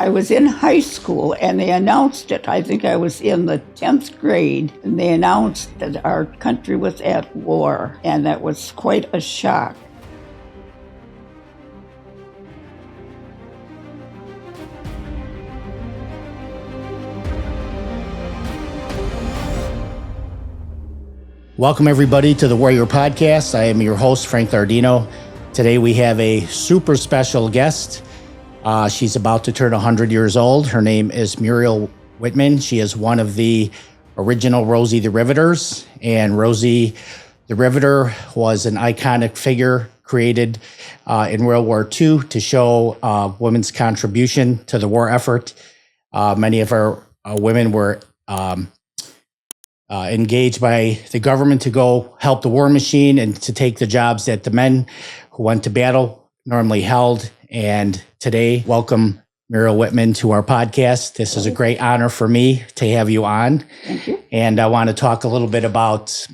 I was in high school and they announced it. I think I was in the 10th grade and they announced that our country was at war, and that was quite a shock. Welcome everybody to the Warrior Podcast. I am your host, Frank Lardino. Today we have a super special guest. She's about to turn 100 years old. Her name is Muriel Whitman. She is one of the original Rosie the Riveters. And Rosie the Riveter was an iconic figure created in World War II to show women's contribution to the war effort. Many of our women were engaged by the government to go help the war machine and to take the jobs that the men who went to battle normally held. And today, welcome Muriel Whitman to our podcast. This is a great honor for me to have you on. Thank you. And I want to talk a little bit about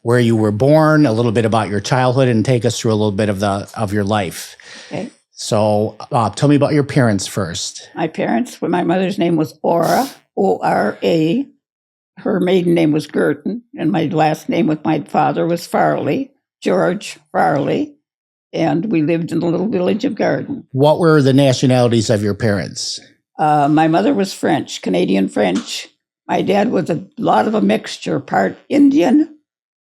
where you were born, a little bit about your childhood, and take us through a little bit of your life. Okay. So tell me about your parents first. My parents, my mother's name was Ora, O-R-A. Her maiden name was Gerton, and my last name with my father was Farley, George Farley, and we lived in the little village of Garden. What were the nationalities of your parents? My mother was French, Canadian French. My dad was a lot of a mixture, part Indian,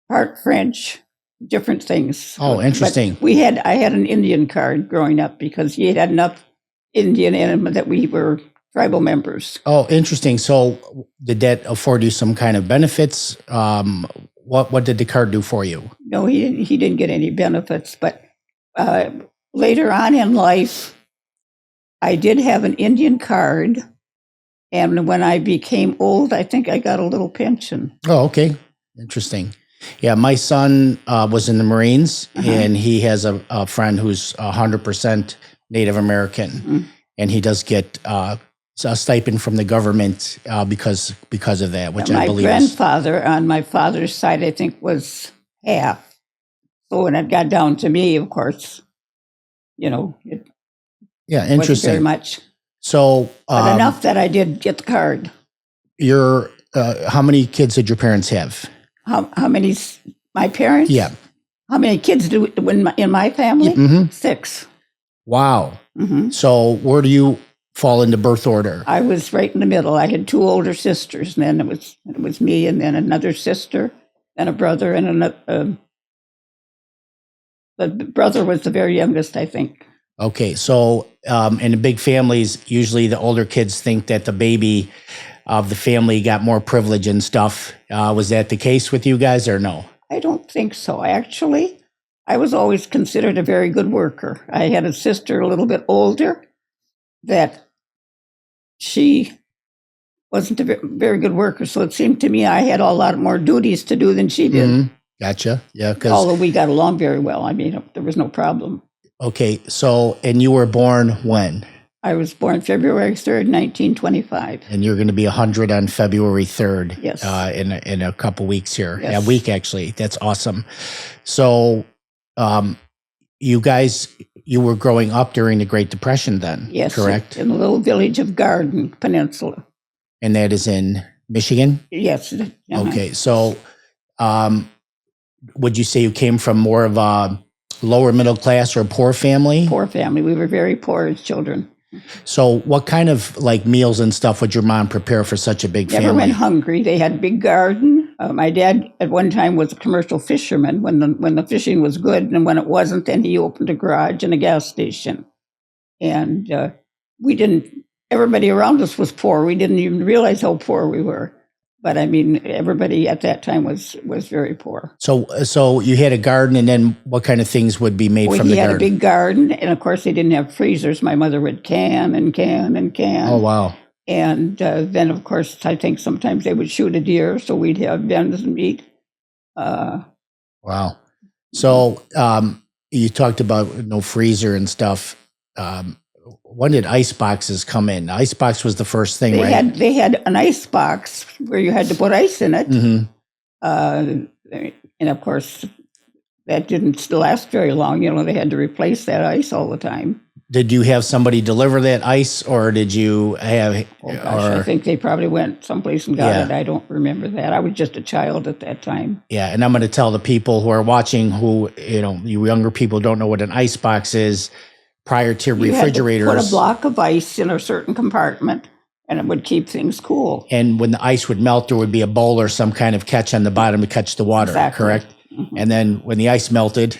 part French, different things. Oh, interesting. But I had an Indian card growing up because he had enough Indian in him that we were tribal members. Oh, interesting. So did that afford you some kind of benefits? What did the card do for you? No, he didn't get any benefits, but later on in life, I did have an Indian card, and when I became old, I think I got a little pension. Oh, okay. Interesting. Yeah, my son was in the Marines, and he has a friend who's 100% Native American, and he does get a stipend from the government because of that, which I believe my grandfather on my father's side, I think, was half. So when it got down to me, of course, it interesting. wasn't very much. So but enough that I did get the card. How many kids did your parents have? How many? My parents? Yeah. How many kids do in my family? Mm-hmm. 6. Wow. Mm-hmm. So where do you fall into birth order? I was right in the middle. I had 2 older sisters, and then it was me, and then another sister, and a brother, and another. The brother was the very youngest, I think. Okay, so in the big families, usually the older kids think that the baby of the family got more privilege and stuff. Was that the case with you guys, or no? I don't think so. Actually, I was always considered a very good worker. I had a sister a little bit older that she wasn't a very good worker, so it seemed to me I had a lot more duties to do than she did. Mm-hmm. Gotcha. Yeah. Although we got along very well. I mean, there was no problem. Okay. So, and you were born when? I was born February 3rd, 1925. And you're going to be 100 on February 3rd. Yes. In a couple weeks here. Yes. A week, actually. That's awesome. So, you were growing up during the Great Depression then, yes, correct? In the little village of Garden Peninsula. And that is in Michigan? Yes. Okay. So, would you say you came from more of a lower middle class or a poor family? Poor family. We were very poor as children. So what kind of meals and stuff would your mom prepare for such a big family? Never went hungry. They had a big garden. My dad at one time was a commercial fisherman when the fishing was good, and when it wasn't, then he opened a garage and a gas station. And everybody around us was poor. We didn't even realize how poor we were. But I mean, everybody at that time was very poor. So you had a garden, and then what kind of things would be made from the garden? We had a big garden, and of course they didn't have freezers. My mother would can and can and can. Oh, wow. And then, of course, I think sometimes they would shoot a deer, so we'd have venison meat. Wow. So you talked about no freezer and stuff. When did ice boxes come in? Ice box was the first thing, right? They had an ice box where you had to put ice in it. Mm-hmm. And of course, that didn't last very long. They had to replace that ice all the time. did you have somebody deliver that ice, or did you have? Oh gosh, I think they probably went someplace and got Yeah. it. I don't remember that. I was just a child at that time. Yeah, and I'm going to tell the people who are watching, who you younger people don't know what an ice box is. Prior to You had to refrigerators, put a block of ice in a certain compartment, and it would keep things cool. and when the ice would melt, there would be a bowl or some kind of catch on the bottom to catch the water. Exactly. Correct. Mhm. And then when the ice melted,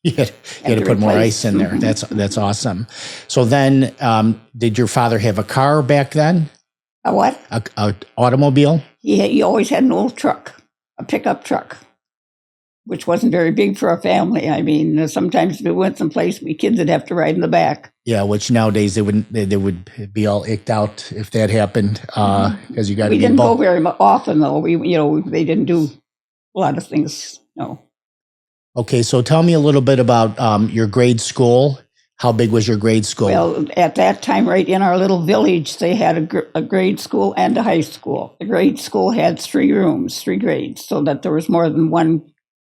you had to put more replace. ice in there. Mhm. That's awesome. So then, did your father have a car back then? A what? A automobile? He always had an old truck, a pickup truck, which wasn't very big for a family. I mean, sometimes if we went someplace, we kids would have to ride in the back. Yeah, which nowadays they would be all icked out if that happened, because you got to We be didn't go both. very often, though. They didn't do a lot of things. No. Okay, so tell me a little bit about your grade school. How big was your grade school? Well, at that time, right in our little village, they had a grade school and a high school. The grade school had 3 rooms, 3 grades, so that there was more than one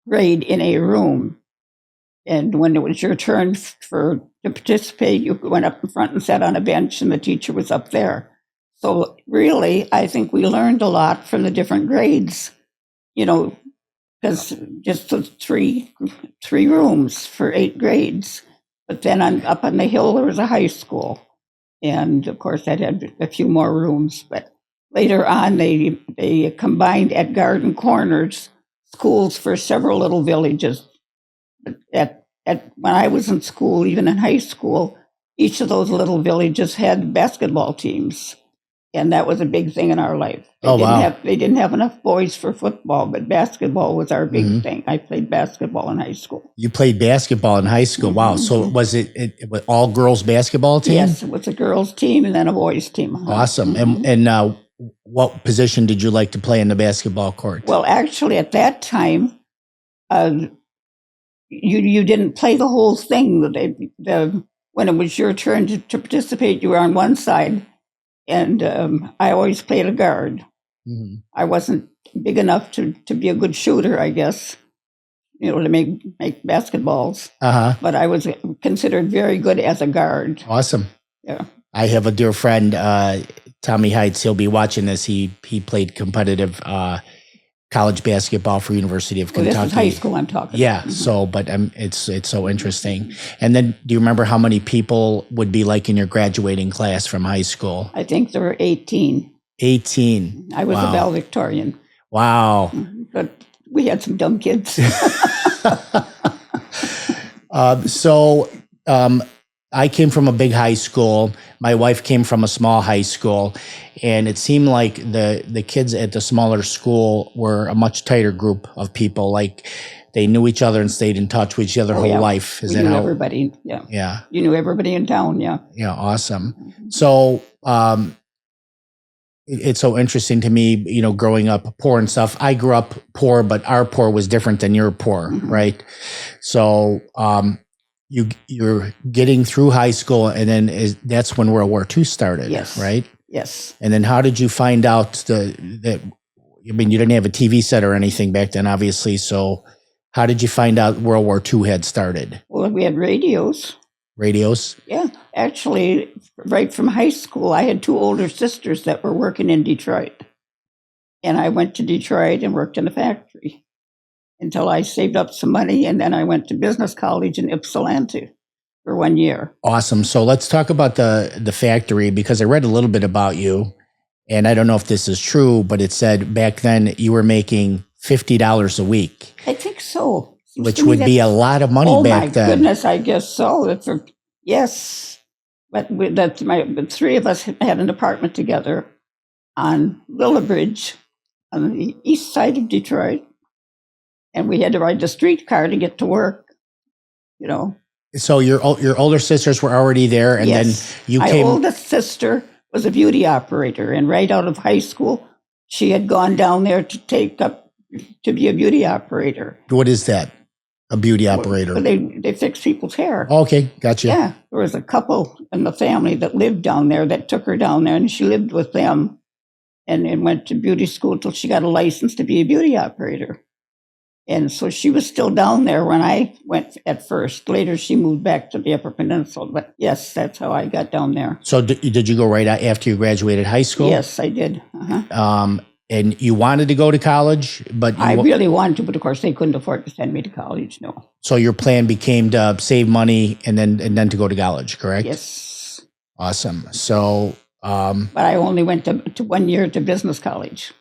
grade in a room. And when it was your turn to participate, you went up in front and sat on a bench, and the teacher was up there. So really, I think we learned a lot from the different grades, because just the three rooms for 8 grades. But then up on the hill, there was a high school. And of course, that had a few more rooms. But later on, they combined at Garden Corners schools for several little villages. When I was in school, even in high school, each of those little villages had basketball teams. And that was a big thing in our life. They didn't have enough boys for football, but basketball was our big thing. I played basketball in high school. You played basketball in high school. Wow. So was it all girls basketball team? Yes, it was a girls team and then a boys team. Awesome. And what position did you like to play in the basketball court? Well, actually, at that time, you didn't play the whole thing. When it was your turn to participate, you were on one side. And I always played a guard. Mm-hmm. I wasn't big enough to be a good shooter, I guess, to make basketballs. But I was considered very good as a guard. Awesome. Yeah. I have a dear friend, Tommy Heights. He'll be watching this. He played competitive college basketball for University of Kentucky. This is high school I'm talking Yeah. about. So, but it's so interesting. And then, do you remember how many people would be like in your graduating class from high school? I think there were 18. 18. I was a valedictorian. Wow. But we had some dumb kids. I came from a big high school. My wife came from a small high school, and it seemed like the kids at the smaller school were a much tighter group of people. Like they knew each other and stayed in touch with each other whole life. We knew everybody. Yeah. Yeah. You knew everybody in town. Yeah. Yeah. Awesome. So, it's so interesting to me, growing up poor and stuff. I grew up poor, but our poor was different than your poor, right? So, you're getting through high school, and then that's when World War II started, Yes. right? Yes. And then how did you find out that? I mean, you didn't have a TV set or anything back then, obviously. So how did you find out World War II had started? Well, we had radios. Radios? Yeah. Actually, right from high school, I had 2 older sisters that were working in Detroit. And I went to Detroit and worked in a factory until I saved up some money, and then I went to business college in Ypsilanti for 1 year. Awesome. So let's talk about the factory, because I read a little bit about you, and I don't know if this is true, but it said back then you were making $50 a week. I think so. Which would be a lot of money back then. Oh, my goodness, I guess so. Yes. But the 3 of us had an apartment together on Lillibridge on the east side of Detroit. And we had to ride the streetcar to get to work, So your older sisters were already there, and yes. then you My came. My oldest sister was a beauty operator, and right out of high school, she had gone down there to take up to be a beauty operator. What is that? A beauty operator? Well, they fix people's hair. Okay, gotcha. Yeah, there was a couple in the family that lived down there that took her down there, and she lived with them, and went to beauty school till she got a license to be a beauty operator. And so she was still down there when I went at first. Later, she moved back to the Upper Peninsula. But yes, that's how I got down there. So did you go right out after you graduated high school? Yes, I did. Uh-huh. And you wanted to go to college, but I really wanted to, but of course they couldn't afford to send me to college. No. So your plan became to save money and then to go to college, correct? Yes. Awesome. So, but I only went to 1 year to business college,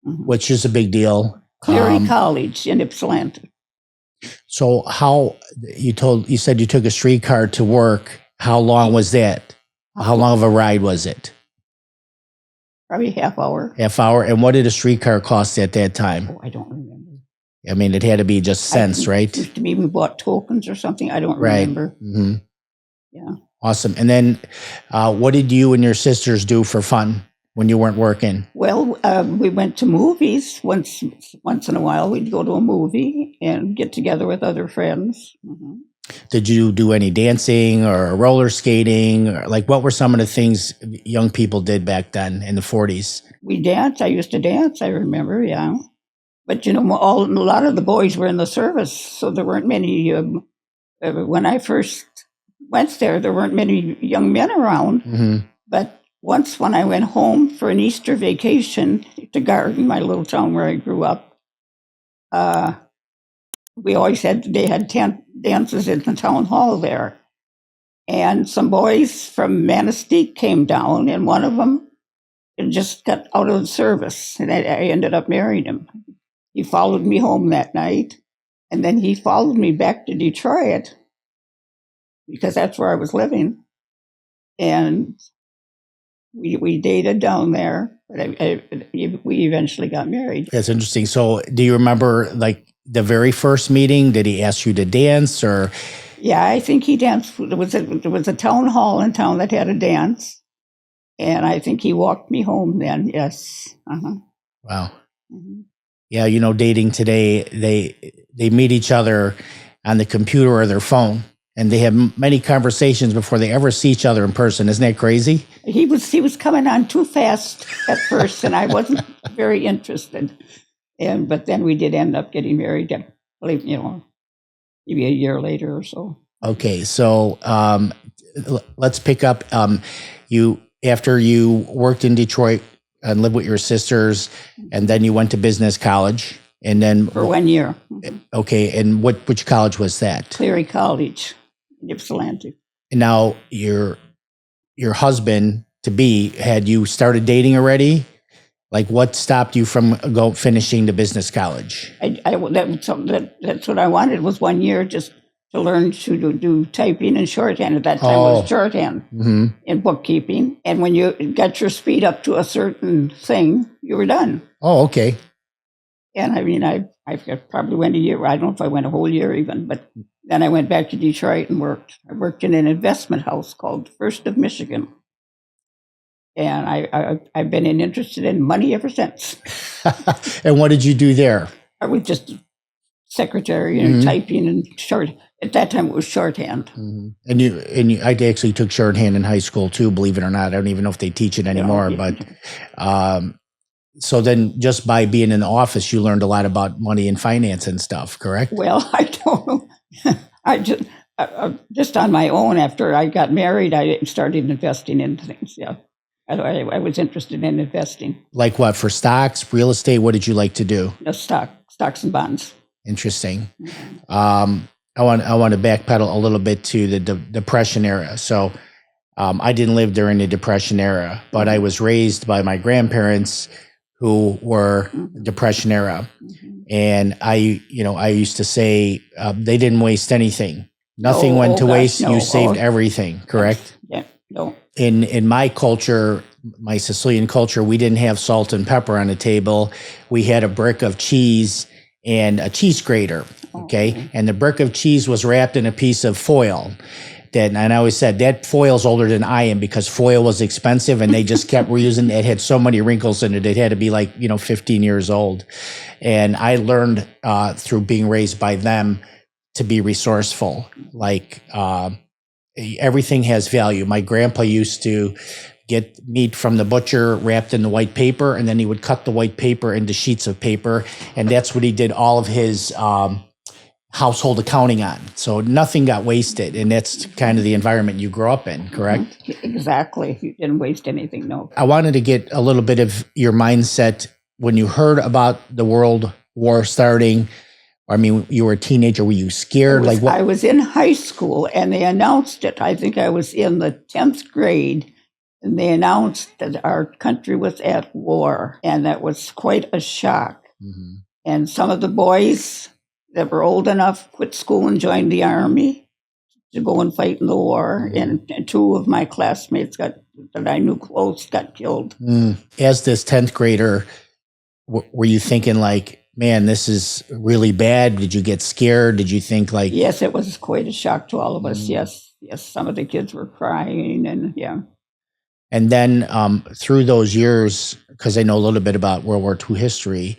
which is a big deal. Cleary College in Ypsilanti. So you said you took a streetcar to work. How long was that? How long of a ride was it? Probably half hour. Half hour. And what did a streetcar cost at that time? Oh, I don't remember. I mean, it had to be just cents, right? To me, we bought tokens or something. I don't remember. Mm-hmm. Yeah. Awesome. And then what did you and your sisters do for fun when you weren't working? Well, we went to movies once in a while. We'd go to a movie and get together with other friends. Mm-hmm. Did you do any dancing or roller skating? Or what were some of the things young people did back then in the 40s? We danced. I used to dance, I remember, yeah. But, a lot of the boys were in the service, so there weren't many. When I first went there weren't many young men around. Mm-hmm. But once when I went home for an Easter vacation to Garden, my little town where I grew up, they had dances in the town hall there. And some boys from Manistee came down, and one of them just got out of the service, and I ended up marrying him. He followed me home that night, and then he followed me back to Detroit because that's where I was living. And we dated down there, but we eventually got married. That's interesting. So do you remember the very first meeting? Did he ask you to dance or? Yeah, I think he danced. There was a town hall in town that had a dance. And I think he walked me home then. Yes. Uh-huh. Wow. Mm-hmm. Yeah. Dating today, they meet each other on the computer or their phone, and they have many conversations before they ever see each other in person. Isn't that crazy? He was coming on too fast at first, and I wasn't very interested. But then we did end up getting married, maybe a year later or so. Okay, so let's pick up you after you worked in Detroit and lived with your sisters, and then you went to business college, and then for 1 year. Okay, and which college was that? Cleary College, in Ypsilanti. And now your husband to be, had you started dating already? What stopped you from finishing the business college? That's what I wanted, was 1 year just to learn to do typing and shorthand. At that time, it was shorthand in bookkeeping. And when you got your speed up to a certain thing, you were done. Oh, okay. And I mean, I probably went a year. I don't know if I went a whole year even, but then I went back to Detroit and worked. I worked in an investment house called First of Michigan. And I've been interested in money ever since. And what did you do there? I was just secretary and typing and short. At that time, it was shorthand. Mm-hmm. And I actually took shorthand in high school too. Believe it or not, I don't even know if they teach it anymore. But so then, just by being in the office, you learned a lot about money and finance and stuff. Correct? Well, I don't know. I just on my own. After I got married, I started investing in things. Yeah. I was interested in investing. Like what, for stocks, real estate? What did you like to do? Stocks and bonds. Interesting. Mm-hmm. I want to backpedal a little bit to the Depression era. So I didn't live during the Depression era, but I was raised by my grandparents who were Depression era. Mm-hmm. And I used to say they didn't waste anything. Nothing went to waste. No. You saved everything, correct? Yeah, no. In my culture, my Sicilian culture, we didn't have salt and pepper on the table. We had a brick of cheese and a cheese grater, okay? And the brick of cheese was wrapped in a piece of foil. And I always said, that foil's older than I am, because foil was expensive and they just kept reusing it. It had so many wrinkles in it. It had to be 15 years old. And I learned through being raised by them to be resourceful. Everything has value. My grandpa used to get meat from the butcher wrapped in the white paper, and then he would cut the white paper into sheets of paper, and that's what he did all of his household accounting on. So nothing got wasted, and that's kind of the environment you grew up in, correct? Exactly. You didn't waste anything, no. I wanted to get a little bit of your mindset when you heard about the World War starting. I mean, you were a teenager. Were you scared? I was in high school, and they announced it. I think I was in the 10th grade, and they announced that our country was at war, and that was quite a shock. Mm-hmm. And some of the boys that were old enough quit school and joined the Army to go and fight in the war, mm-hmm. and 2 of my classmates that I knew close got killed. As this 10th grader, were you thinking like, man, this is really bad? Did you get scared? Did you think like... Yes, it was quite a shock to all of us. Yes. Some of the kids were crying, and yeah. And then through those years, because I know a little bit about World War II history,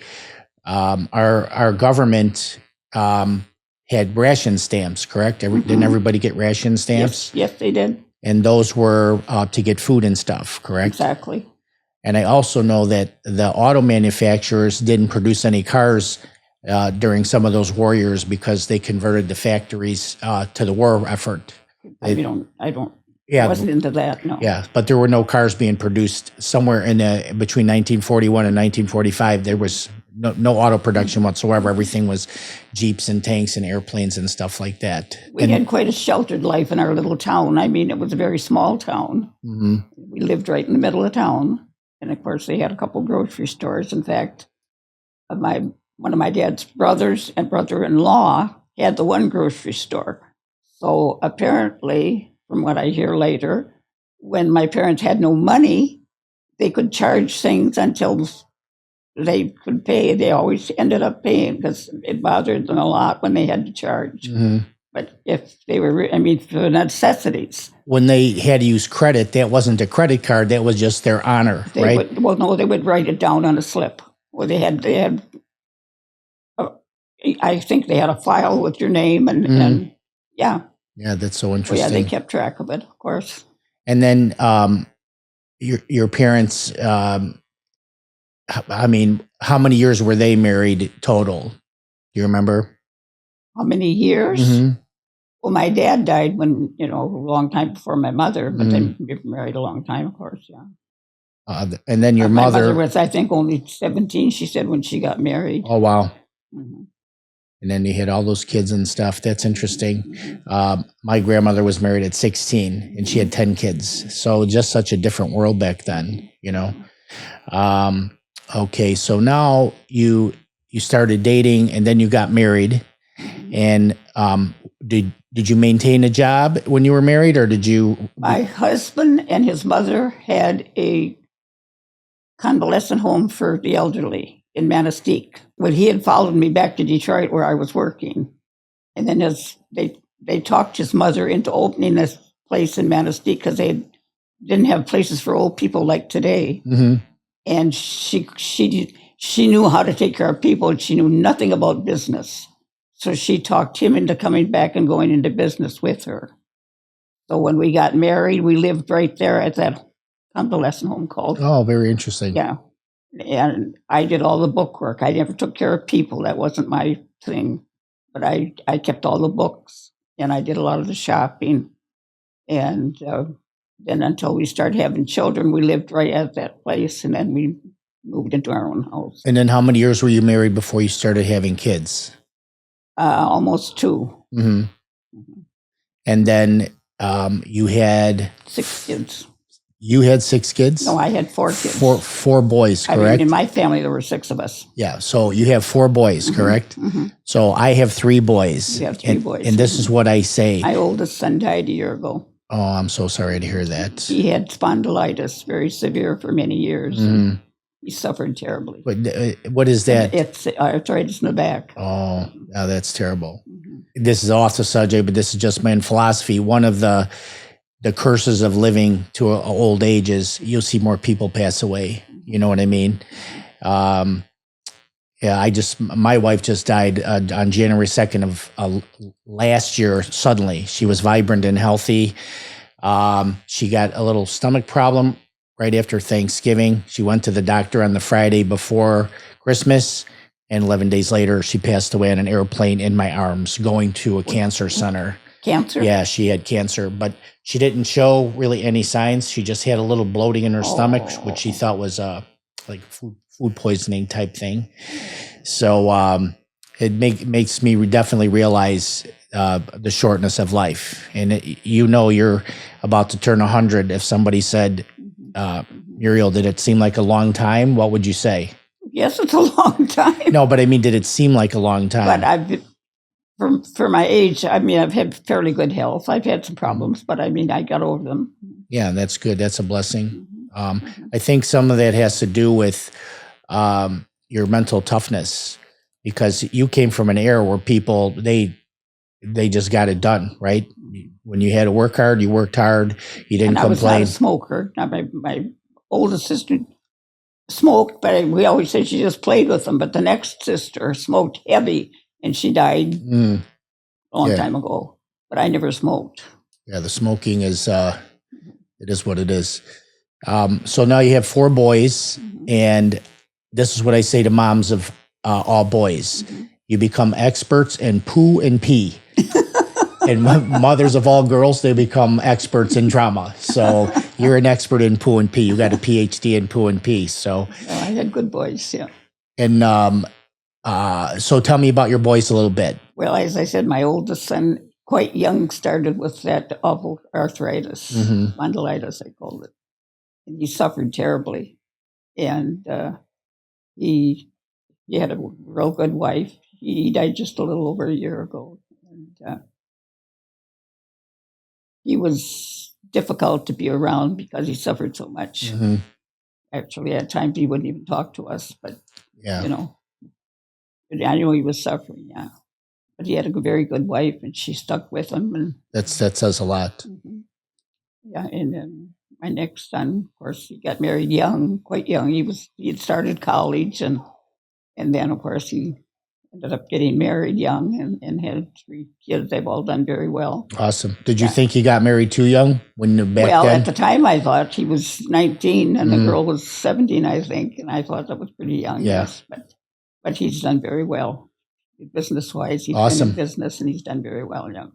our government had ration stamps, correct? Didn't everybody get ration stamps? Yes, they did. And those were to get food and stuff, correct? Exactly. And I also know that the auto manufacturers didn't produce any cars during some of those war years because they converted the factories to the war effort. I wasn't into that, no. Yeah, but there were no cars being produced somewhere between 1941 and 1945. There was no auto production whatsoever. Everything was Jeeps and tanks and airplanes and stuff like that. We had quite a sheltered life in our little town. I mean, it was a very small town. Mm-hmm. We lived right in the middle of town. And of course, they had a couple grocery stores. In fact, one of my dad's brothers and brother-in-law had the one grocery store. So apparently, from what I hear later, when my parents had no money, they could charge things until they could pay. They always ended up paying because it bothered them a lot when they had to charge. Mm-hmm. But if they were, for necessities. When they had to use credit, that wasn't a credit card. That was just their honor, right? They would write it down on a slip. Or they had. I think they had a file with your name and yeah. Yeah, that's so interesting. Well, yeah, they kept track of it, of course. And then your parents. How many years were they married total? Do you remember? How many years? Mm-hmm. Well, my dad died when, a long time before my mother, but then we were married a long time, of course, yeah. And then your mother... My mother was, I think, only 17, she said, when she got married. Oh, wow. Mm-hmm. And then you had all those kids and stuff. That's interesting. Mm-hmm. My grandmother was married at 16, and she had 10 kids. So just such a different world back then, Okay, so now you started dating, and then you got married. And did you maintain a job when you were married, or did you? My husband and his mother had a convalescent home for the elderly in Manistee. Well, he had followed me back to Detroit where I was working. And then they talked his mother into opening this place in Manistee because they didn't have places for old people like today. Mm-hmm. And she knew how to take care of people, and she knew nothing about business. So she talked him into coming back and going into business with her. So when we got married, we lived right there at that convalescent home called. Oh, very interesting. Yeah. And I did all the bookwork. I never took care of people. That wasn't my thing. But I kept all the books, and I did a lot of the shopping. And then until we started having children, we lived right at that place, and then we moved into our own house. And then how many years were you married before you started having kids? Almost 2. Mm-hmm. Mm-hmm. And then you had 6 kids. You had 6 kids? No, I had 4 kids. Four boys, correct? In my family, there were 6 of us. Yeah, so you have 4 boys, mm-hmm. correct? Mm-hmm. So I have 3 boys. You have 3 boys. And this is what I say. My oldest son died a year ago. Oh, I'm so sorry to hear that. He had spondylitis, very severe for many years. Mm. He suffered terribly. What is that? It's arthritis in the back. Oh, that's terrible. Mm-hmm. This is off the subject, but this is just my philosophy. One of the curses of living to an old age is you'll see more people pass away. You know what I mean? My wife just died on January 2nd of last year. Suddenly, she was vibrant and healthy. She got a little stomach problem right after Thanksgiving. She went to the doctor on the Friday before Christmas, and 11 days later, she passed away on an airplane in my arms, going to a cancer center. Cancer? Yeah, she had cancer, but she didn't show really any signs. She just had a little bloating in her stomach, which she thought was like food poisoning type thing. So it makes me definitely realize the shortness of life. And you're about to turn 100. If somebody said, Muriel, did it seem like a long time? What would you say? Yes, it's a long time. No, but I mean, did it seem like a long time? But for my age, I mean, I've had fairly good health. I've had some problems, but I mean, I got over them. Yeah, that's good. That's a blessing. I think some of that has to do with your mental toughness, because you came from an era where people, they just got it done, right? When you had to work hard, you worked hard. You didn't complain. I was not a smoker. Now, my oldest sister smoked, but we always said she just played with them. But the next sister smoked heavy, and she died a long time ago. But I never smoked. Yeah, the smoking is, it is what it is. So now you have 4 boys, and this is what I say to moms of all boys. You become experts in poo and pee. And mothers of all girls, they become experts in drama. So you're an expert in poo and pee. You got a PhD in poo and pee. So I had good boys, yeah. And so tell me about your boys a little bit. Well, as I said, my oldest son, quite young, started with that awful arthritis, spondylitis, I called it. And he suffered terribly. And he had a real good wife. He died just a little over a year ago. And he was difficult to be around because he suffered so much. Actually, at times he wouldn't even talk to us, but, you know, but I knew he was suffering, yeah. But he had a very good wife, and she stuck with him. And that says a lot. Yeah, and then my next son, of course, he got married young, quite young. He had started college, and then, of course, he ended up getting married young and had 3 kids. They've all done very well. Awesome. Did you think he got married too young back then? Well, at the time I thought he was 19 and the girl was 17, I think, and I thought that was pretty young. Yeah. Yes, but he's done very well. Business-wise, he's been in business and he's done very well, yeah.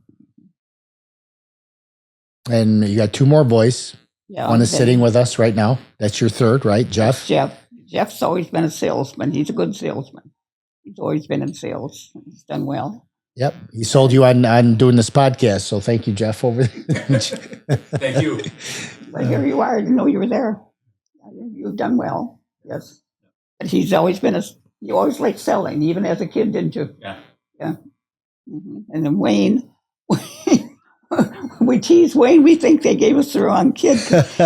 And you got 2 more boys. Yeah. One is sitting with us right now. That's your third, right, Jeff? Jeff's always been a salesman. He's a good salesman. He's always been in sales. He's done well. Yep. He sold you on doing this podcast. So thank you, Jeff, over there. Thank you. Well, here you are. I didn't know you were there. You've done well. Yes. But he's always been you always liked selling, even as a kid, didn't you? Yeah. Yeah. And then Wayne, we tease Wayne. We think they gave us the wrong kid.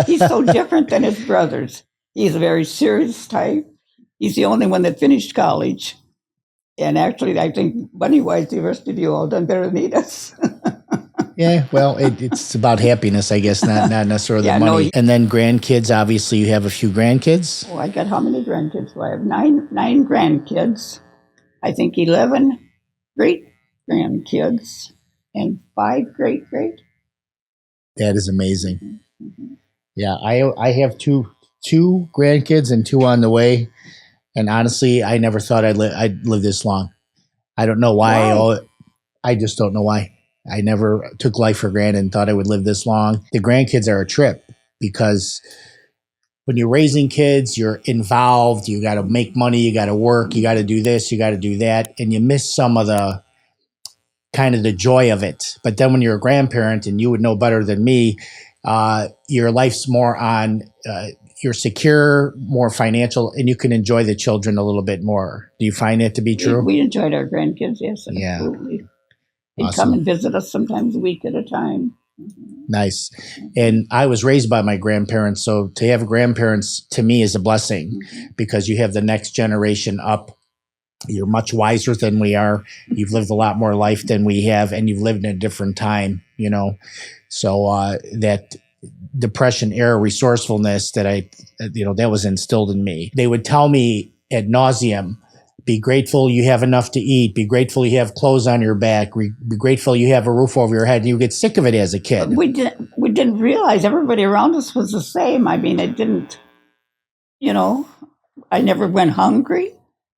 He's so different than his brothers. He's a very serious type. He's the only one that finished college. And actually, I think money-wise, the rest of you all done better than he does. Yeah, well, it's about happiness, I guess, not necessarily the money. No, and then grandkids, obviously, you have a few grandkids. Oh, I got how many grandkids do I have? Nine grandkids. I think 11 great-grandkids and 5 great-great. That is amazing. Yeah, I have two grandkids and 2 on the way. And honestly, I never thought I'd live this long. I don't know why. Wow. I just don't know why. I never took life for granted and thought I would live this long. The grandkids are a trip because when you're raising kids, you're involved. You got to make money. You got to work. You got to do this. You got to do that. And you miss some of the kind of the joy of it. But then when you're a grandparent, and you would know better than me, your life's more on you're secure, more financial, and you can enjoy the children a little bit more. Do you find it to be true? We enjoyed our grandkids, yes, absolutely. They'd come and visit us sometimes a week at a time. Nice. And I was raised by my grandparents, so to have grandparents to me is a blessing because you have the next generation up. You're much wiser than we are. You've lived a lot more life than we have, and you've lived in a different time, you know. So that Depression era resourcefulness that that was instilled in me. They would tell me ad nauseum, be grateful you have enough to eat, be grateful you have clothes on your back, be grateful you have a roof over your head. And you get sick of it as a kid. We we didn't realize everybody around us was the same. I mean, it didn't, I never went hungry.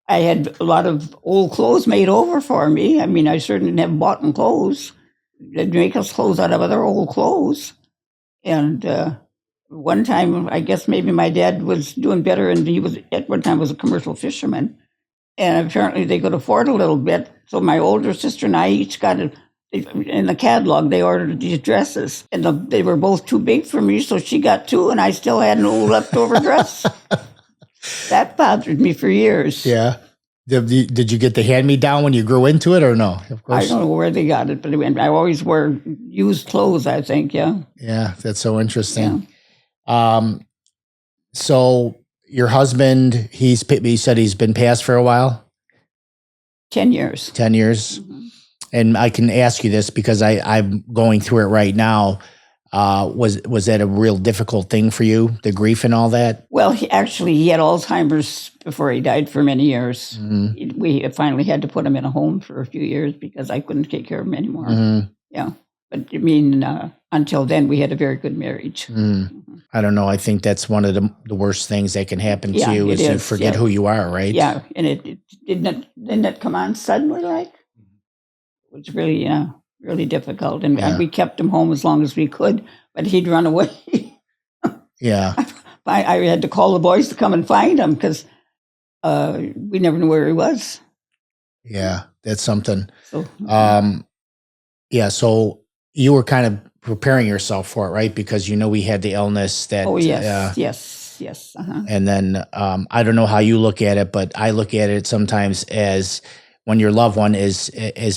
I had a lot of old clothes made over for me. I mean, I certainly didn't have bought clothes. They'd make us clothes out of other old clothes. And one time, I guess maybe my dad was doing better, and he was at one time was a commercial fisherman. And apparently they could afford a little bit. So my older sister and I each got in the catalog, they ordered these dresses. And they were both too big for me, so she got two, and I still had an old leftover dress. That bothered me for years. Yeah. Did you get the hand-me-down when you grew into it or no? Of course. I don't know where they got it, but I always wear used clothes, I think, yeah. Yeah, that's so interesting. Yeah. So your husband, he said he's been passed for a while? 10 years. 10 years. Mm-hmm. And I can ask you this because I'm going through it right now. Was that a real difficult thing for you, the grief and all that? Well, he had Alzheimer's before he died for many years. Mm-hmm. We finally had to put him in a home for a few years because I couldn't take care of him anymore. Mm-hmm. Yeah. But I mean, until then, we had a very good marriage. Mm-hmm. I don't know. I think that's one of the worst things that can happen to you is to forget who you are, right? Yeah. And it didn't come on suddenly, like? It was really, really difficult. And we kept him home as long as we could, but he'd run away. Yeah. I had to call the boys to come and find him because we never knew where he was. Yeah, that's something. So, so you were kind of preparing yourself for it, right? Because we had the illness that... Oh, yes, yes. Uh-huh. And then I don't know how you look at it, but I look at it sometimes as when your loved one is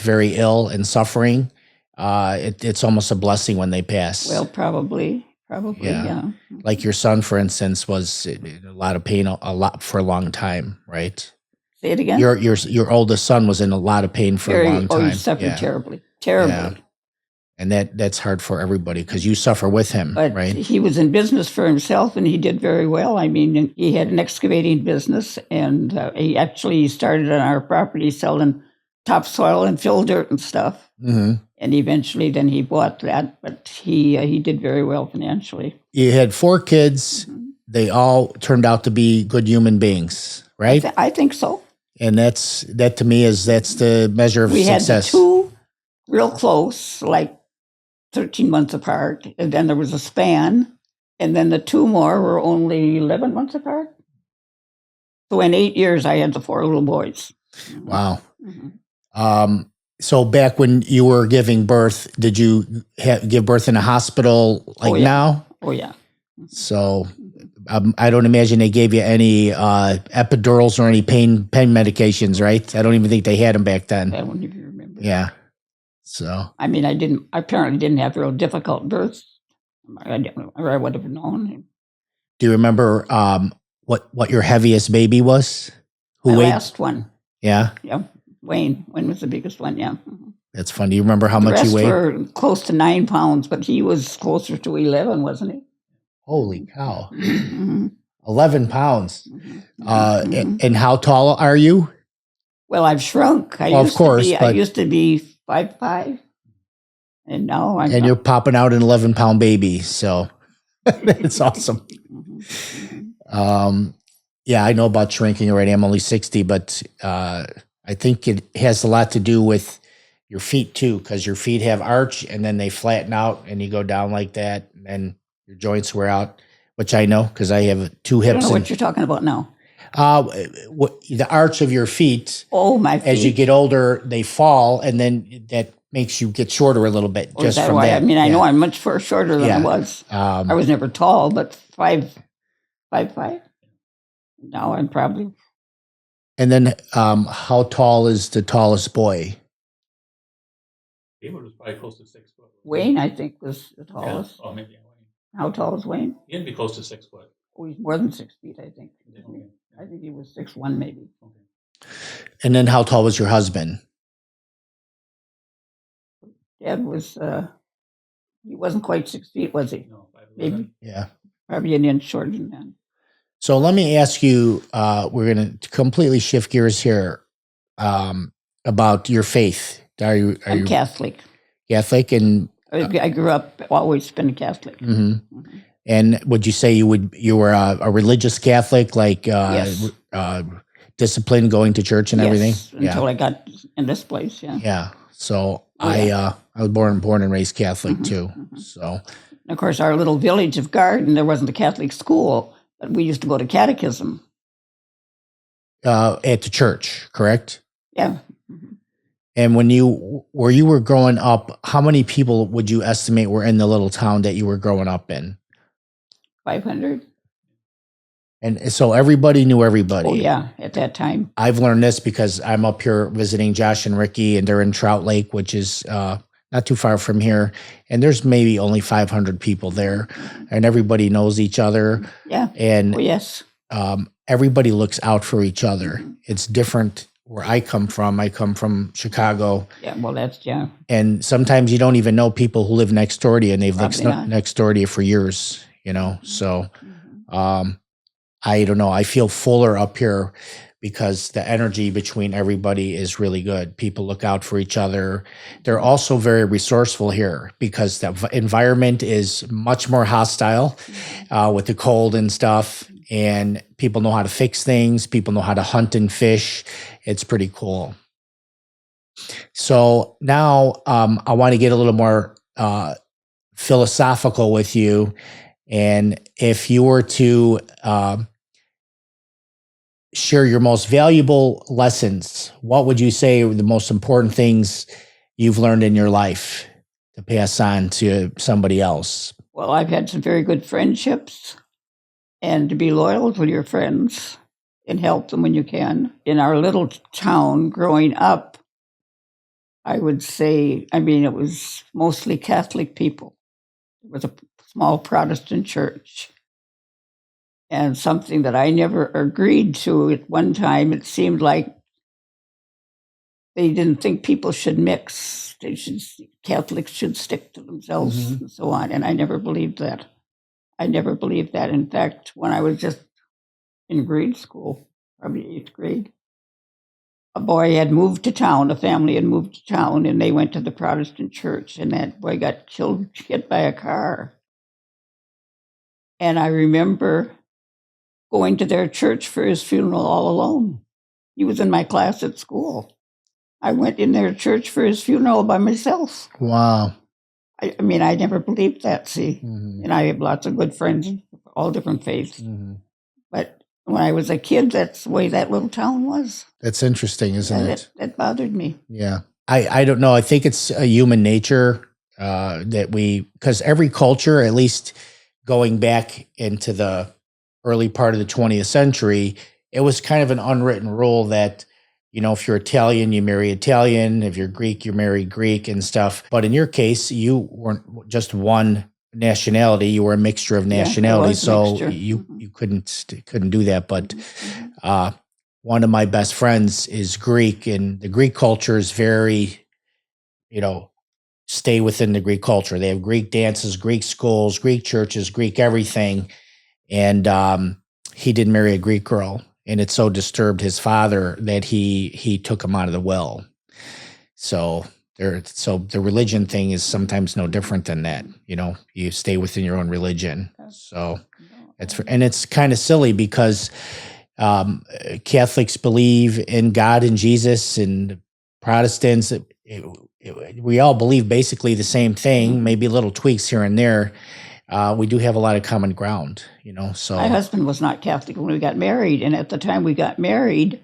very ill and suffering, it's almost a blessing when they pass. Well, probably, yeah. Like your son, for instance, was in a lot of pain for a long time, right? Say it again? Your oldest son was in a lot of pain for a long time. Oh, he suffered terribly. Yeah. And that's hard for everybody because you suffer with him, but right? He was in business for himself, and he did very well. I mean, he had an excavating business, and he actually started on our property selling topsoil and fill dirt and stuff. Mm-hmm. And eventually, then he bought that. But he did very well financially. You had 4 kids. Mm-hmm. They all turned out to be good human beings, right? I think so. And that to me that's the measure of success. We had 2 real close, like 13 months apart, and then there was a span, and then the 2 more were only 11 months apart. So in 8 years, I had the 4 little boys. Wow. Mm-hmm. So back when you were giving birth, did you give birth in a hospital now? Oh, yeah. So I don't imagine they gave you any epidurals or any pain medications, right? I don't even think they had them back then. I don't even remember. Yeah. So I mean, I apparently didn't have real difficult births. I would have known. Do you remember what your heaviest baby was? My last one. Yeah. Yeah. Wayne was the biggest one. Yeah. That's fun. Do you remember how much he weighed? Were close to 9 pounds, but he was closer to 11, wasn't he? Holy cow! 11 pounds. And how tall are you? Well, I've shrunk. I used to be 5'5", and now I'm. And you're popping out an 11-pound baby, so it's awesome. Yeah, I know about shrinking already. I'm only 60, but I think it has a lot to do with your feet too, because your feet have arch and then they flatten out and you go down like that, and then your joints wear out, which I know because I have 2 hips. I don't know what you're talking about now. The arch of your feet. Oh, my feet. As you get older, they fall, and then that makes you get shorter a little bit. Just from that. I mean, I know I'm much shorter than I was. I was never tall, but 5'5". Now I'm probably. And then, how tall is the tallest boy? David was probably close to 6 foot. Wayne, I think, was the tallest. Yeah. Oh, maybe Wayne. How tall is Wayne? He'd be close to 6 foot. Oh, he's more than 6 feet, I think. Okay. I think he was 6'1", maybe. Okay. And then how tall was your husband? Dad was, he wasn't quite 6 feet, was he? No, 5'11". Maybe. Yeah. Probably an inch shorter than that. So let me ask you, we're going to completely shift gears here, about your faith. Are you I'm Catholic. Catholic? And I grew up always been Catholic. Mhm. And would you say you were a religious Catholic, like Yes. disciplined, going to church and everything? Yes, until I got in this place. Yeah. Yeah. So Oh, yeah. I was born and raised Catholic Mhm, too. mhm. So And of course, our little village of Garden, there wasn't a Catholic school, but we used to go to catechism. at the church, correct? Yeah. Mhm. And when you were growing up, how many people would you estimate were in the little town that you were growing up in? 500. And so everybody knew everybody. Oh, yeah, at that time. I've learned this because I'm up here visiting Josh and Ricky, and they're in Trout Lake, which is not too far from here. And there's maybe only 500 people there, and everybody knows each other. Yeah. And Oh, yes. everybody looks out for each other. Mhm. It's different where I come from. I come from Chicago. Yeah, well, that's, yeah. And sometimes you don't even know people who live next door to you, and they've lived Probably not. next door to you for years, you know? So Mhm. I don't know. I feel fuller up here because the energy between everybody is really good. People look out for each other. They're also very resourceful here because the environment is much more hostile with the cold and stuff. And people know how to fix things. People know how to hunt and fish. It's pretty cool. So now I want to get a little more philosophical with you. And if you were to share your most valuable lessons, what would you say are the most important things you've learned in your life to pass on to somebody else? Well, I've had some very good friendships, and to be loyal to your friends and help them when you can. In our little town growing up, I would say, it was mostly Catholic people. It was a small Protestant church. And something that I never agreed to at one time, it seemed like they didn't think people should mix. Catholics should stick to themselves and so on. And I never believed that. In fact, when I was just in grade school, probably 8th grade, a boy had moved to town, a family had moved to town, and they went to the Protestant church, and that boy got hit by a car. And I remember going to their church for his funeral all alone. He was in my class at school. I went in their church for his funeral by myself. Wow. I never believed that, see. And I have lots of good friends of all different faiths. But when I was a kid, that's the way that little town was. That's interesting, isn't it? That bothered me. Yeah. I don't know. I think it's a human nature because every culture, at least going back into the early part of the 20th century, it was kind of an unwritten rule that, if you're Italian, you marry Italian. If you're Greek, you marry Greek and stuff. But in your case, you weren't just one nationality. You were a mixture of nationalities. So you couldn't do that. But one of my best friends is Greek, and the Greek culture is very, stay within the Greek culture. They have Greek dances, Greek schools, Greek churches, Greek everything. And he did marry a Greek girl, and it so disturbed his father that he took him out of the will. So the religion thing is sometimes no different than that. You stay within your own religion. So it's kind of silly because Catholics believe in God and Jesus, and Protestants, we all believe basically the same thing, maybe little tweaks here and there. We do have a lot of common ground, so. My husband was not Catholic when we got married. And at the time we got married,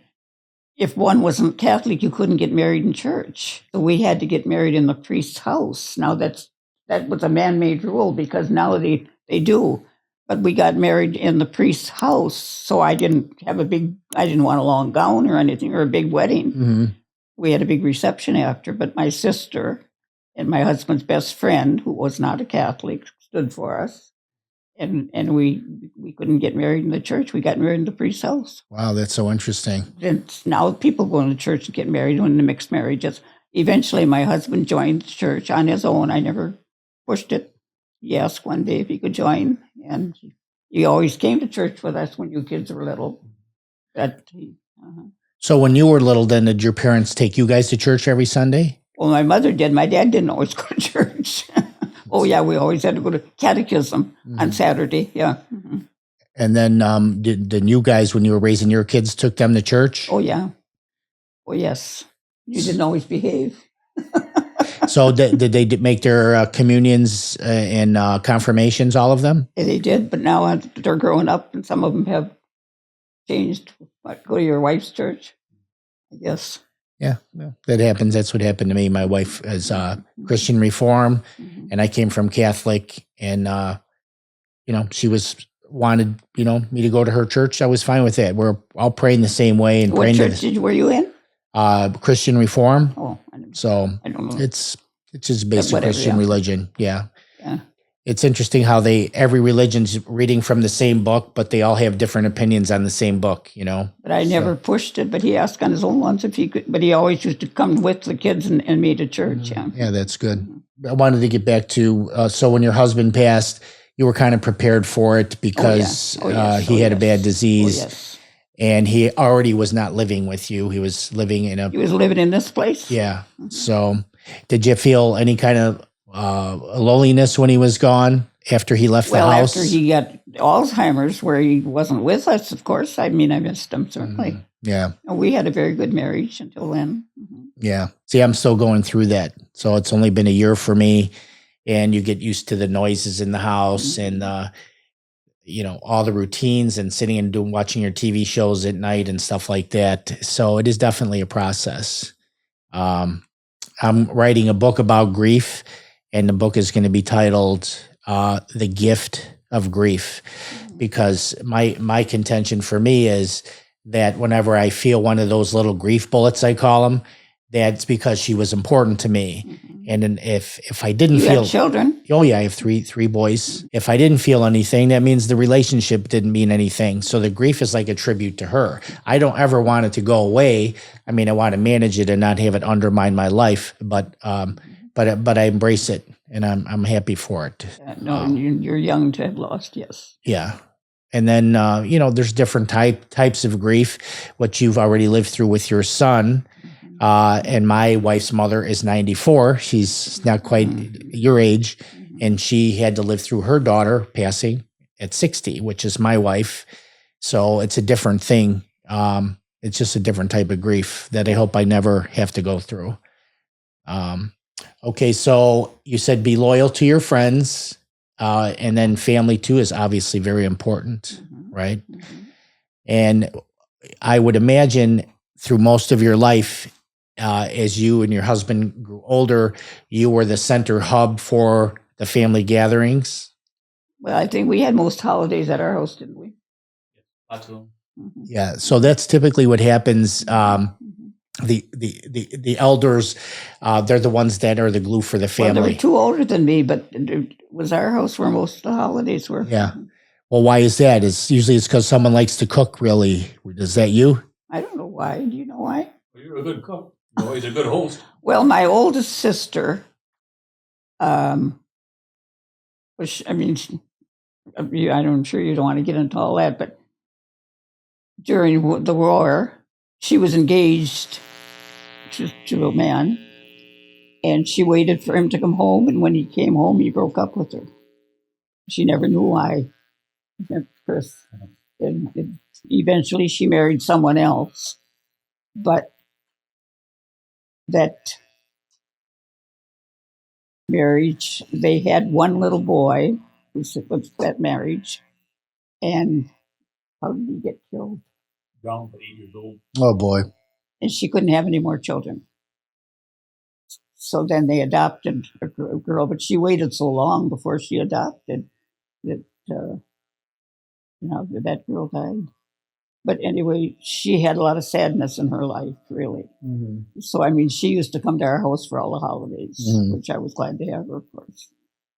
if one wasn't Catholic, you couldn't get married in church. So we had to get married in the priest's house. Now that was a man-made rule because now they do. But we got married in the priest's house. So I didn't want a long gown or anything or a big wedding. We had a big reception after, but my sister and my husband's best friend, who was not a Catholic, stood for us, and we couldn't get married in the church. We got married in the priest's house. Wow, that's so interesting. And now people go to church and get married in the mixed marriages. Eventually, my husband joined the church on his own. I never pushed it. He asked one day if he could join, and he always came to church with us when you kids were little. So when you were little, then did your parents take you guys to church every Sunday? Well, my mother did. My dad didn't always go to church. Oh, yeah, we always had to go to catechism on Mhm. Saturday, yeah. Mhm. And then did you guys, when you were raising your kids, took them to church? Oh, yeah. Oh, yes. You didn't always behave. So did they make their communions and confirmations, all of them? Yeah, they did, but now they're growing up, and some of them have changed. What, go to your wife's church, I guess. Yeah, that happens. That's what happened to me. My wife is Christian Reform, Mhm. and I came from Catholic, and she wanted me to go to her church. I was fine with that. We're all praying the same way and What praying church were you in? Christian Reform. Oh, So I don't know. it's just basic whatever, Christian yeah. religion. Yeah. Yeah. It's interesting how every religion's reading from the same book, but they all have different opinions on the same book, But I never pushed it, but he asked on his own once if he could, but he always used to come with the kids and me to church, yeah. Yeah, that's good. I wanted to get back to, so when your husband passed, you were kind of prepared for it because he had a bad disease. Oh, yes. And he already was not living with you. He was living in He was living in this place? Yeah. So did you feel any kind of loneliness when he was gone after he left the house? After he got Alzheimer's, where he wasn't with us, of course. I mean, I missed him, certainly. Yeah. And we had a very good marriage until then. Mhm. Yeah. See, I'm still going through that. So it's only been a year for me, and you get used to the noises in the house and all the routines and sitting and watching your TV shows at night and stuff like that. So it is definitely a process. I'm writing a book about grief, and the book is going to be titled The Gift of Grief, because my contention for me is that whenever I feel one of those little grief bullets, I call them, that's because she was important to me. Mhm. And then if I didn't You feel had children? Oh yeah, I have three boys. If I didn't feel anything, that means the relationship didn't mean anything. So the grief is like a tribute to her. I don't ever want it to go away. I mean, I want to manage it and not have it undermine my life, but I embrace it, and I'm happy for it. No, you're young to have lost, yes. Yeah. And then there's different types of grief, what you've already lived through with your son. And my wife's mother is 94. She's not quite your age. And she had to live through her daughter passing at 60, which is my wife. So it's a different thing. It's just a different type of grief that I hope I never have to go through. Okay, so you said be loyal to your friends. And then family too is obviously very important, right? And I would imagine through most of your life, as you and your husband grew older, you were the center hub for the family gatherings. Well, I think we had most holidays at our house, didn't we? Lots of them. Mhm. Yeah, so that's typically what happens. The elders, they're the ones that are the glue for the Well, they family. were two older than me, but it was our house where most of the holidays were. Yeah. Well, why is that? It's because someone likes to cook. Really, is that you? I don't know why. Do you know why? Well, you're a good cook. You're always a good host. Well, my oldest sister, I'm sure you don't want to get into all that, but during the war, she was engaged to a man, and she waited for him to come home, and when he came home, he broke up with her. She never knew why. Chris. And eventually she married someone else, but that marriage, they had one little boy who was that marriage, and how did he get killed? Drowned at 8 years old. Oh boy. And she couldn't have any more children. So then they adopted a girl, but she waited so long before she adopted that that girl died. But anyway, she had a lot of sadness in her life, really. Mm-hmm. So, she used to come to our house for all the holidays, which I was glad to have her, of course.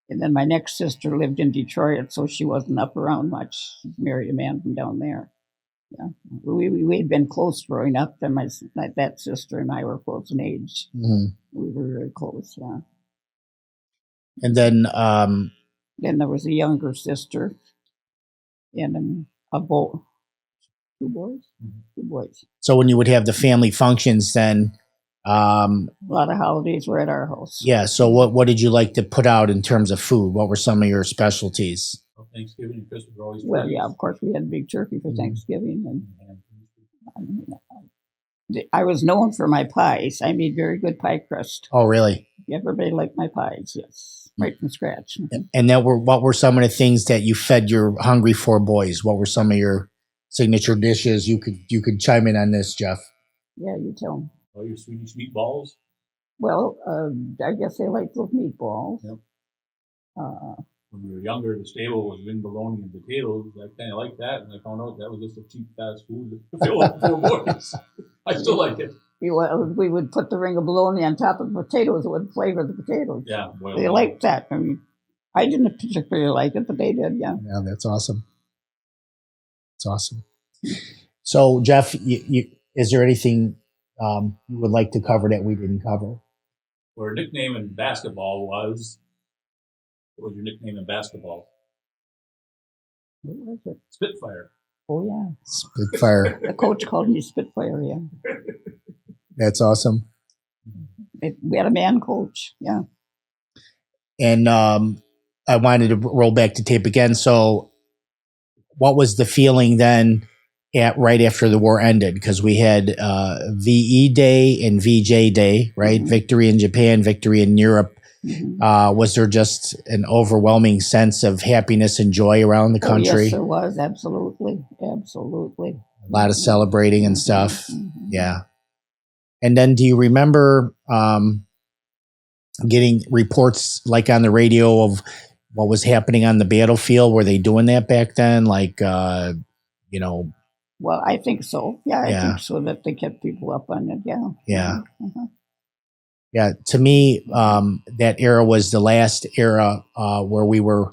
And then my next sister lived in Detroit, so she wasn't up around much. She married a man from down there. Yeah, we had been close growing up. Then that sister and I were close in age. Mm-hmm. We were very close, yeah. And then there was a younger sister and a boy. Two boys? Mm-hmm. Two boys. So when you would have the family functions, then Um, A lot of holidays were at our house. yeah. So what did you like to put out in terms of food? What were some of your specialties? Well, Thanksgiving and Christmas were always. Well, yeah, turkeys. of course, we had a big turkey for Mhm. Thanksgiving, and And I was known for my pies. I made very good pie crust. Oh, really? Everybody liked my pies, yes, right from scratch. And what were some of the things that you fed your hungry four boys? What were some of your signature dishes? You could chime in on this, Jeff. Yeah, you tell them. all your Swedish meatballs. Well, I guess they like those meatballs. Yep. Uh, When we were younger, the stable was wind bologna and potatoes. I kind of liked that, and I found out that was just a cheap fast food to fill up 4 boys. I still like it. we would put the ring of bologna on top of the potatoes. It would flavor the potatoes. Yeah, boiled They down. liked that. I mean, I didn't particularly like it, but they did, yeah. Yeah, that's awesome. It's awesome. So, Jeff, is there anything you would like to cover that we didn't cover? Or a nickname in basketball was. What was your nickname in basketball? What was it? Spitfire. Oh, yeah. Spitfire. The coach called me Spitfire, yeah. That's awesome. We had a man coach, yeah. And I wanted to roll back to tape again. So, what was the feeling then right after the war ended? Because we had VE Day and VJ Day, right? Mhm. Victory in Japan, victory in Europe. Mhm. Was there just an overwhelming sense of happiness and joy around the country? Oh, yes, there was. Absolutely. Absolutely. A lot of celebrating and stuff. Mhm. Yeah. And then do you remember getting reports like on the radio of what was happening on the battlefield? Were they doing that back then? Like, you know, Well, I think so. Yeah, I Yeah. think so that they kept people up on it. Yeah. Yeah. Mhm. yeah, to me, that era was the last era where we were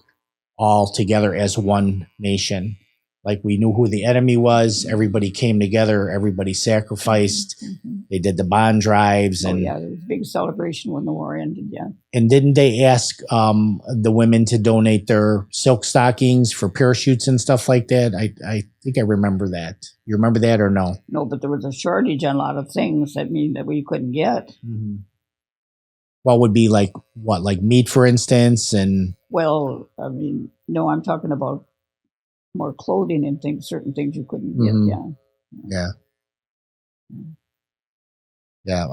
all together as one nation. Like we knew who the enemy was. Everybody came together. Everybody sacrificed. Mhm. They did the bond drives, Oh, and yeah, there was a big celebration when the war ended. Yeah. and didn't they ask the women to donate their silk stockings for parachutes and stuff like that? I think I remember that. You remember that or no? No, but there was a shortage on a lot of things that we couldn't get. Mm-hmm. What would be like what, like meat, for instance, and Well, I mean, no, I'm talking about more clothing and things, certain things you couldn't get. Mhm. Yeah. yeah.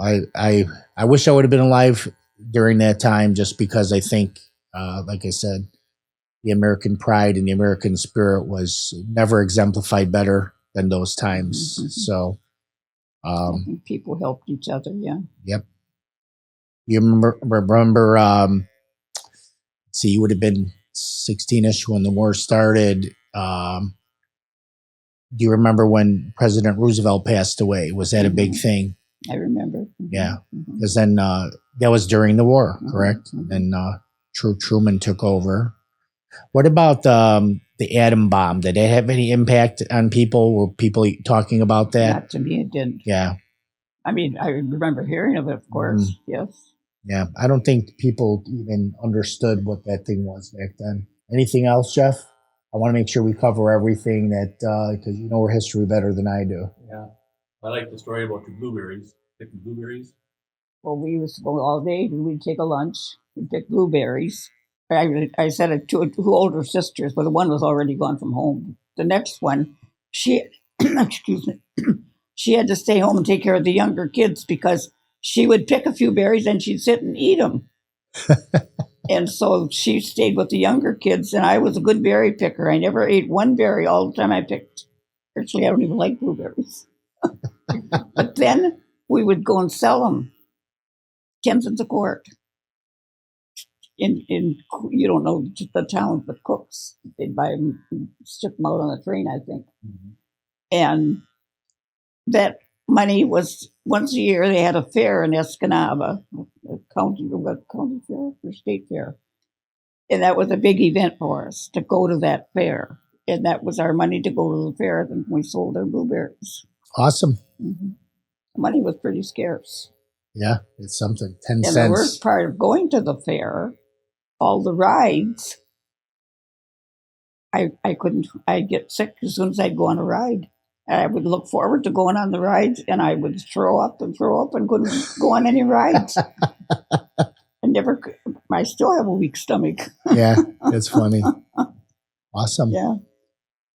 I wish I would have been alive during that time, just because I think, like I said, the American pride and the American spirit was never exemplified better than those times. Mhm. So, I think people helped each other. Yeah. yep. You remember see, you would have been 16ish when the war started. Do you remember when President Roosevelt passed away? Was that a big thing? I remember. Mhm. Yeah. Mhm. Because then that was during the war, correct? Mhm. And Truman took over. What about the atom bomb? Did it have any impact on people? Were people talking about that? Not to me, it didn't. Yeah. I mean, I remember hearing of it, of course. Yes. Yeah. I don't think people even understood what that thing was back then. Anything else, Jeff? I want to make sure we cover everything that, because you know history better than I do. Yeah. I like the story about the blueberries. Picking blueberries. Well, we used to go all day. We'd take a lunch. We'd pick blueberries. I said it to two older sisters, but the one was already gone from home. The next one, she, excuse me, she had to stay home and take care of the younger kids because she would pick a few berries and she'd sit and eat them. And so she stayed with the younger kids, and I was a good berry picker. I never ate one berry all the time I picked. Actually, I don't even like blueberries. But then we would go and sell them. 10 cents a quart. In you don't know the towns, but Cooks, they'd buy them and ship them out on the train, I think. Mm-hmm. And that money was, once a year they had a fair in Escanaba, a county fair or state fair. And that was a big event for us to go to that fair. And that was our money to go to the fair, and we sold our blueberries. Awesome. Mm-hmm. The money was pretty scarce. Yeah, it's something. 10 And cents. the worst part of going to the fair, all the rides, I couldn't, I'd get sick as soon as I'd go on a ride. I would look forward to going on the rides, and I would throw up and couldn't go on any rides. I still have a weak stomach. Yeah, that's funny. Awesome. Yeah.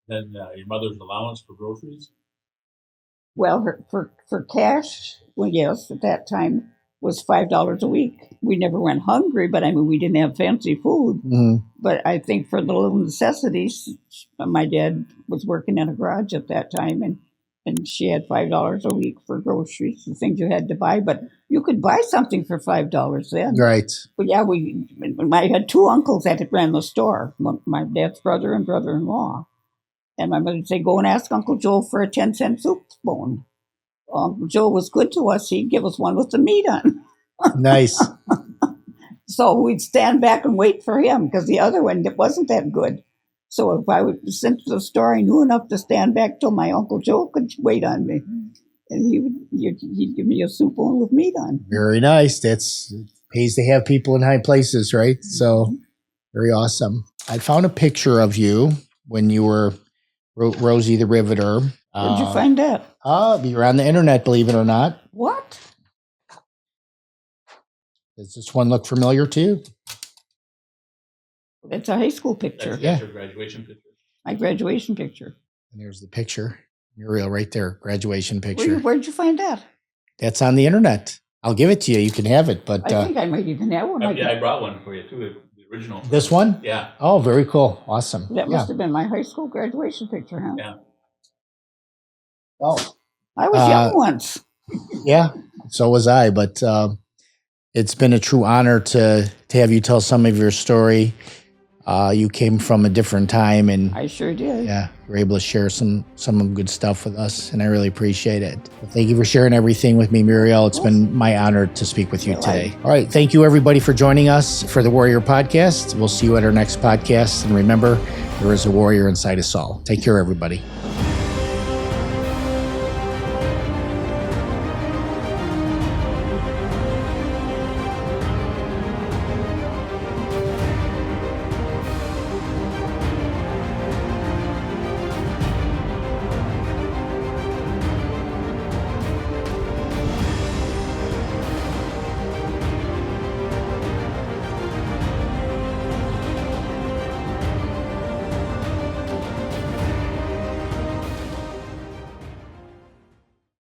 Then your mother's allowance for groceries? Well, for cash, well, yes, at that time was $5 a week. We never went hungry, but I mean, we didn't have fancy food. Mm-hmm. But I think for the little necessities, my dad was working in a garage at that time, and she had $5 a week for groceries, the things you had to buy. But you could buy something for $5 then. Right. But yeah, I had two uncles that ran the store, my dad's brother and brother-in-law. And my mother would say, go and ask Uncle Joe for a 10-cent soup spoon. Uncle Joe was good to us. He'd give us one with the meat on. Nice. So we'd stand back and wait for him because the other one wasn't that good. So if I was sent to the store, I knew enough to stand back till my Uncle Joe could wait on me. And he'd give me a soup spoon with meat on. Very nice. It pays to have people in high places, right? So very awesome. I found a picture of you when you were Rosie the Riveter. Where'd you find that? You're on the internet, believe it or not. What? Does this one look familiar to you? It's a high school picture. That's your graduation picture. My graduation picture. And there's the picture. Muriel right there, graduation picture. Where'd you find that? That's on the internet. I'll give it to you. You can have it. But I think I might even have one. I brought one for you too, the original. This one? Yeah. Oh, very cool. Awesome. That must have been my high school graduation picture, huh? Yeah. Oh. I was young once. Yeah, so was I. But it's been a true honor to have you tell some of your story. You came from a different time, and I sure did. yeah, you're able to share some good stuff with us, and I really appreciate it. Well, thank you for sharing everything with me, Muriel. It's been my honor to speak with you today. All right, thank you everybody for joining us for the Warrior Podcast. We'll see you at our next podcast, and remember, there is a warrior inside us all. Take care, everybody.